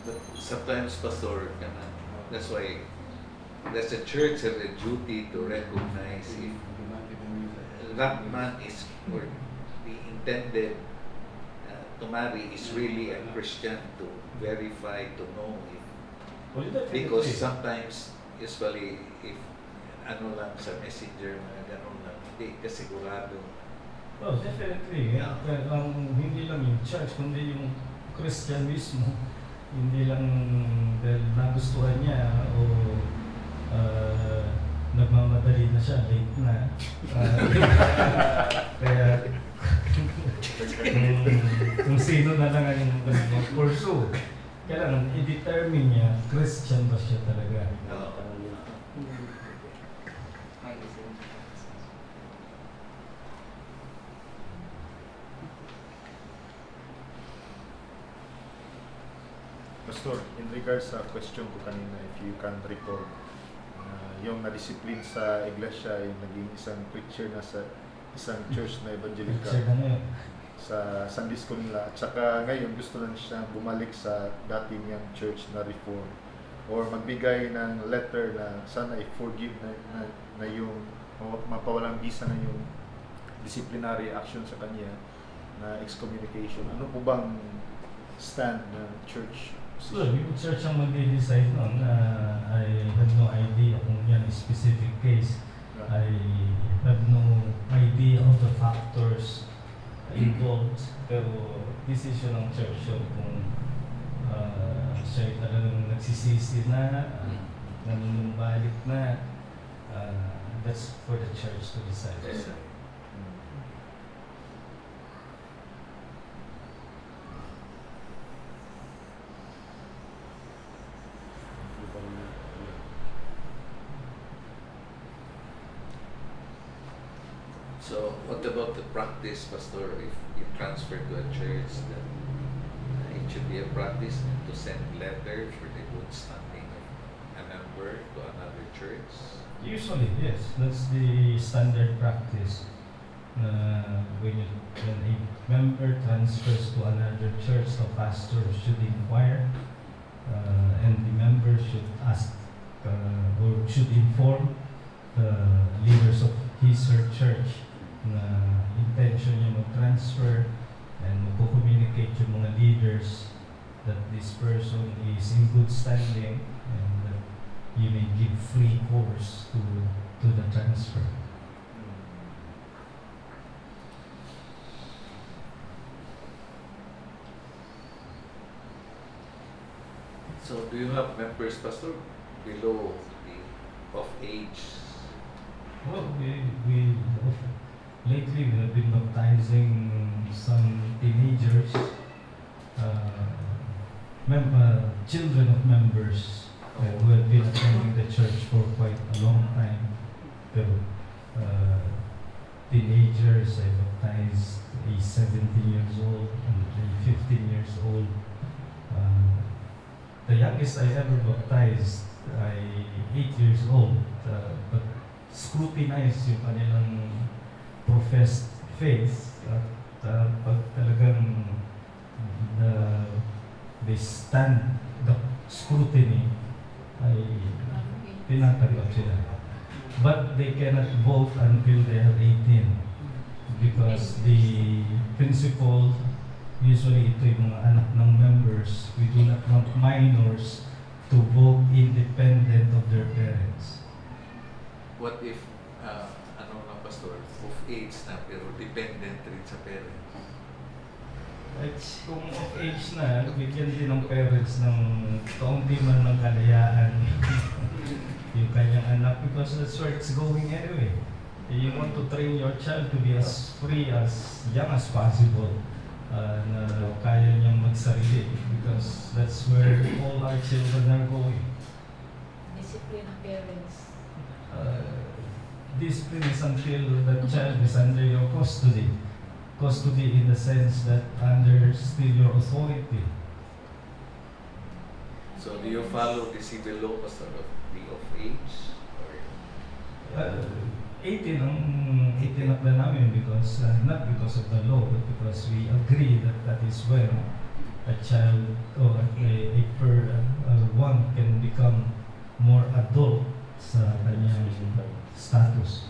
But sometimes, Pastor, that's why the church has a duty to recognize if that man is, or the intended to marry is really a Christian, to verify, to know if, because sometimes, usually, if ano lang sa messenger, mga ganun lang. Hindi ka sigurado. Oh, definitely. Yeah. Hindi lang yung church, kundi yung Christian mismo. Hindi lang dahil nagustuhan niya o nagmamadali na siya, late na. Kaya kung sino na lang ang mag-pursue, kailangan i-determine niya Christian ba siya talaga. Pastor, in regards sa question ko kanina, if you can recall, yung na-discipline sa iglesia, yung naging isang preacher na sa isang church na evangelical Preacher na ngayon. sa Sunday school nila, at saka ngayon gusto na siya bumalik sa dati niyang church na reform or magbigay ng letter na sana i-forgive na yung mapawalang bisa na yung disciplinary action sa kanya na excommunication. Ano po bang stand ng church? So, yung church ang mag-decide nun. I have no idea kung yan specific case. I have no idea of the factors involved. Pero decision ng church yun kung siya talagang nagsisisi na, nanunumbalik na. That's for the church to decide. So, what about the practice, Pastor? If you transfer to a church, then it should be a practice to send letter for the good standing of a member to another church. Usually, yes. That's the standard practice. When a member transfers to another church, the pastor should inquire and the member should ask or should inform the leaders of his or church na intention niya mag-transfer and magko-communicate yung mga leaders that this person is in good standing and that you may give free course to the transfer. So, do you have members, Pastor, below the of age? Well, lately we have been baptizing some teenagers, children of members who have been attending the church for quite a long time. Pero teenagers, I baptized a 17 years old and a 15 years old. The youngest I ever baptized ay 8 years old, but scrutinized yung kanilang professed faith at pag talagang they stand the scrutiny ay tinatanggap sila. But they cannot vote until they are 18 because the principle, usually ito yung mga anak ng members, we do not want minors to vote independent of their parents. What if, Pastor, of age na pero dependent rin sa parents? Kung of age na, bigyan din ng parents ng kaunti man ng kalayaan yung kanyang anak because that's where it's going anyway. You want to train your child to be as free, as young as possible. Na kaya niyang magsarili because that's where all our children are going. Discipline ng parents. Discipline is until the child is under your custody. Custody in the sense that under still your authority. So do you follow the civil law, Pastor, of the of age? Or 18 ang plan namin because not because of the law but because we agree that that is when a child or one can become more adult sa kanyang status.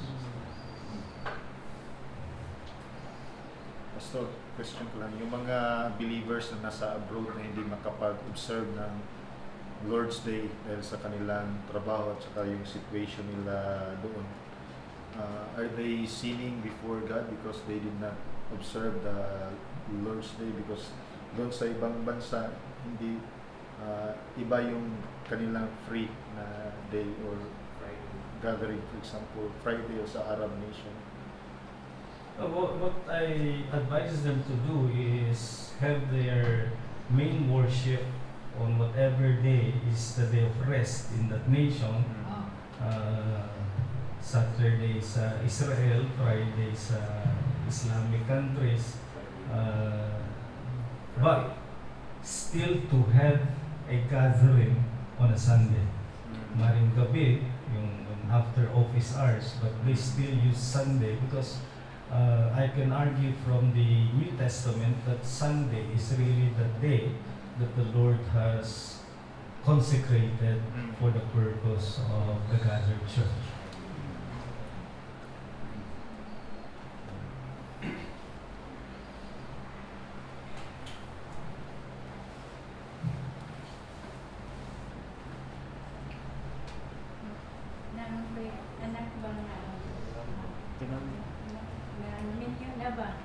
Pastor, question ko lang, yung mga believers na nasa abroad na hindi makapag-observe ng Lord's Day dahil sa kanilang trabaho at saka yung situation nila doon. Are they sinning before God because they did not observe the Lord's Day? Because doon sa ibang bansa, hindi iba yung kanilang free na day or gathering, for example, Friday o sa Arab nation. What I advise them to do is have their main worship on whatever day is the day of rest in that nation. Saturday sa Israel, Friday sa Islamic countries. But still to have a gathering on a Sunday. Maring gabi, yung after office hours, but they still use Sunday because I can argue from the New Testament that Sunday is really the day that the Lord has consecrated for the purpose of the gathered church. Anak ba na minyo na ba?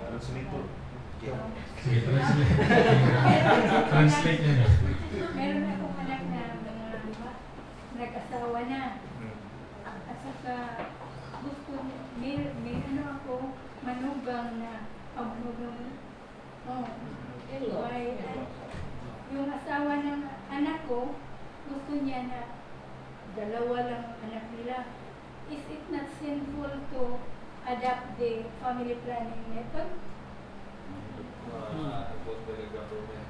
Translator. Sige, translate. Translate nyo na. Meron akong anak na mga nag-asawa na. At saka gusto may ano ako manugang na manugang. Yung asawa ng anak ko gusto niya na dalawa lang anak nila. Is it not sinful to adopt the family planning method? Imposed by the government.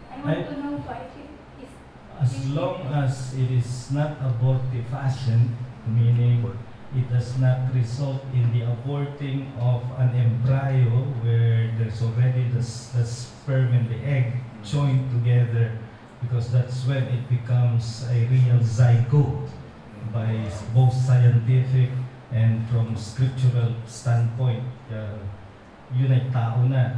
I want to know why it is. As long as it is not abortive fashion, meaning it does not result in the aborting of an embryo where there's already the sperm and the egg joined together, because that's when it becomes a real zygote by both scientific and from scriptural standpoint. Yun ay tao na.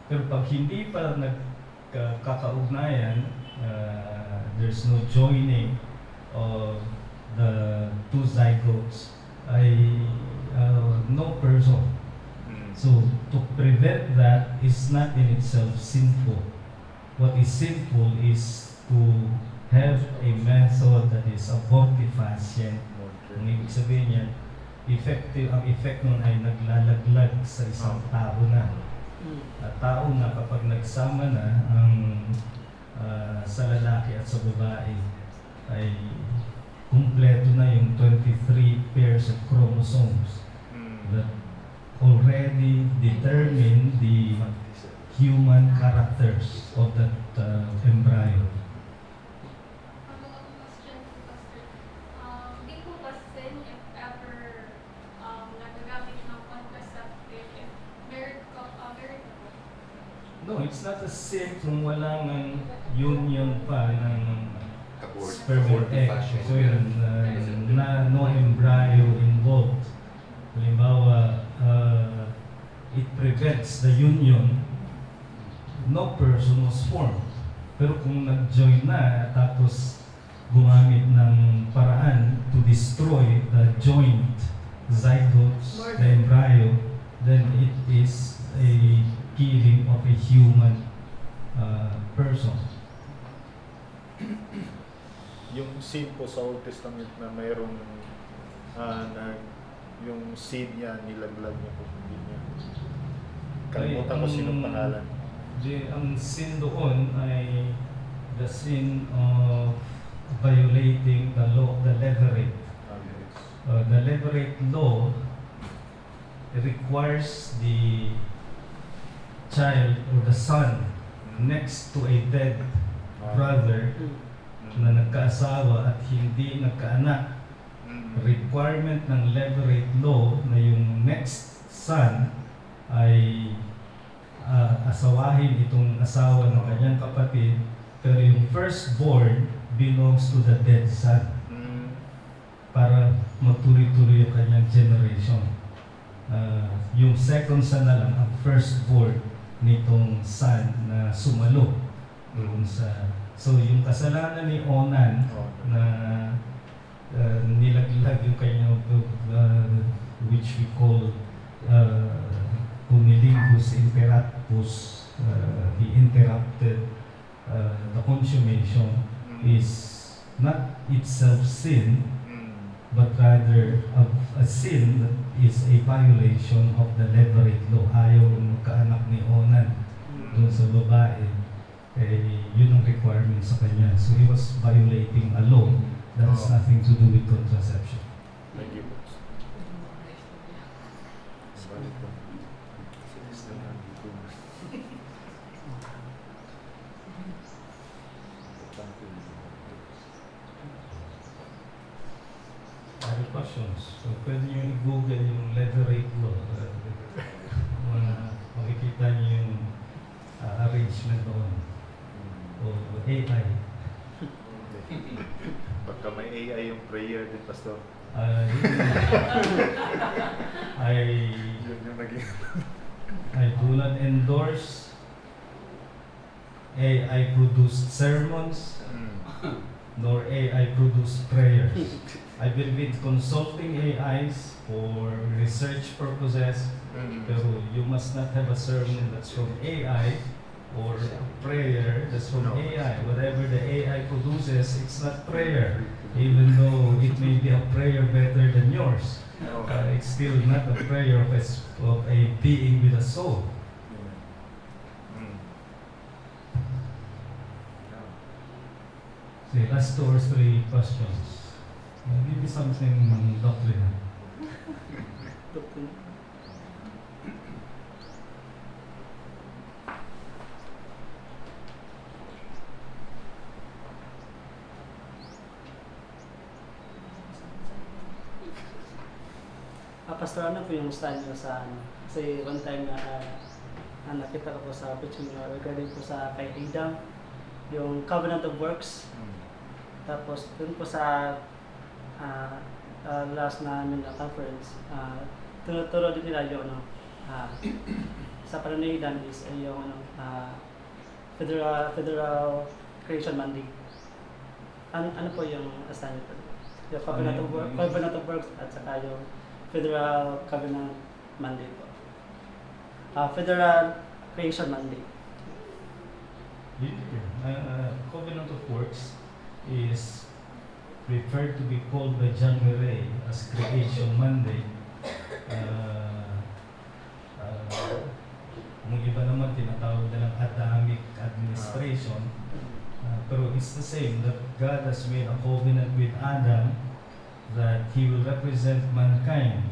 Pero pag hindi pa nagkakaugnayan, there's no joining of the two zygotes, ay no person. So to prevent that is not in itself sinful. What is sinful is to have a method that is abortifacient. Ang ibig sabihin niya, ang effect nun ay naglalaglag sa isang tao na. At tao na kapag nagsama na ang sa lalaki at sa babae ay kumpleto na yung 23 pairs of chromosomes that already determine the human characters of that embryo. Question, Pastor. Di po ba sin if ever nagagamit ng contraceptive if married ako? No, it's not a sin kung walang union pa ng sperm and egg. So yun, no embryo involved. Halimbawa, it prevents the union, no person was formed. Pero kung nag-join na, tapos gumamit ng paraan to destroy the joint zygotes, the embryo, then it is a killing of a human person. Yung seed po sa Old Testament na mayroong yung seed niya, nilaglag niya po, hindi niya. Kalimutan ko sinong pangalan. Ang sin doon ay the sin of violating the law of the levirate. The levirate law requires the child or the son next to a dead brother na nagkaasawa at hindi nagkaanak. Requirement ng levirate law na yung next son ay asawahin itong asawa ng kanyang kapatid, pero yung firstborn belongs to the dead son para magtuloy-tuloy yung kanyang generation. Yung second son na lang, ang firstborn nitong son na sumalo doon sa... So yung kasalanan ni Onan na nilaglag yung kanyang which we call cunnilingus imperatus, he interrupted the consummation, is not itself sin, but rather a sin that is a violation of the levirate law. Ayaw magkaanak ni Onan doon sa babae, yun ang requirement sa kanya. So he was violating a law that has nothing to do with contraception. Thank you. Other questions? So pwede nyo i-google yung levirate law. Makikita nyo yung arrangement doon. O AI. Baka may AI yung prayer din, Pastor. Yun yung naging... I do not endorse AI-produced sermons, nor AI-produced prayers. I believe in consulting AIs for research purposes, pero you must not have a sermon that's from AI or a prayer that's from AI. Whatever the AI produces, it's not prayer, even though it may be a prayer better than yours. It's still not a prayer of a being with a soul. Okay, last 2 or 3 questions. Maybe something doctrinal. Pastor, ano po yung stand nyo sa ano? Kasi one time na nakita ko po sa preaching nyo regarding po sa kay Adam, yung covenant of works. Tapos dun po sa last na conference, tinuturo din nila yung sa pananahidan is yung federal creation mandate. Ano po yung stand nyo? Yung covenant of works at saka yung federal covenant mandate po. Federal creation mandate. Covenant of works is preferred to be called by John Murray as creation mandate. Yung iba naman tinatawag nilang Adamic administration. Pero it's the same that God has made a covenant with Adam that he will represent mankind,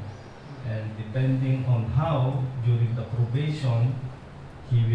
and depending on how during the probation he will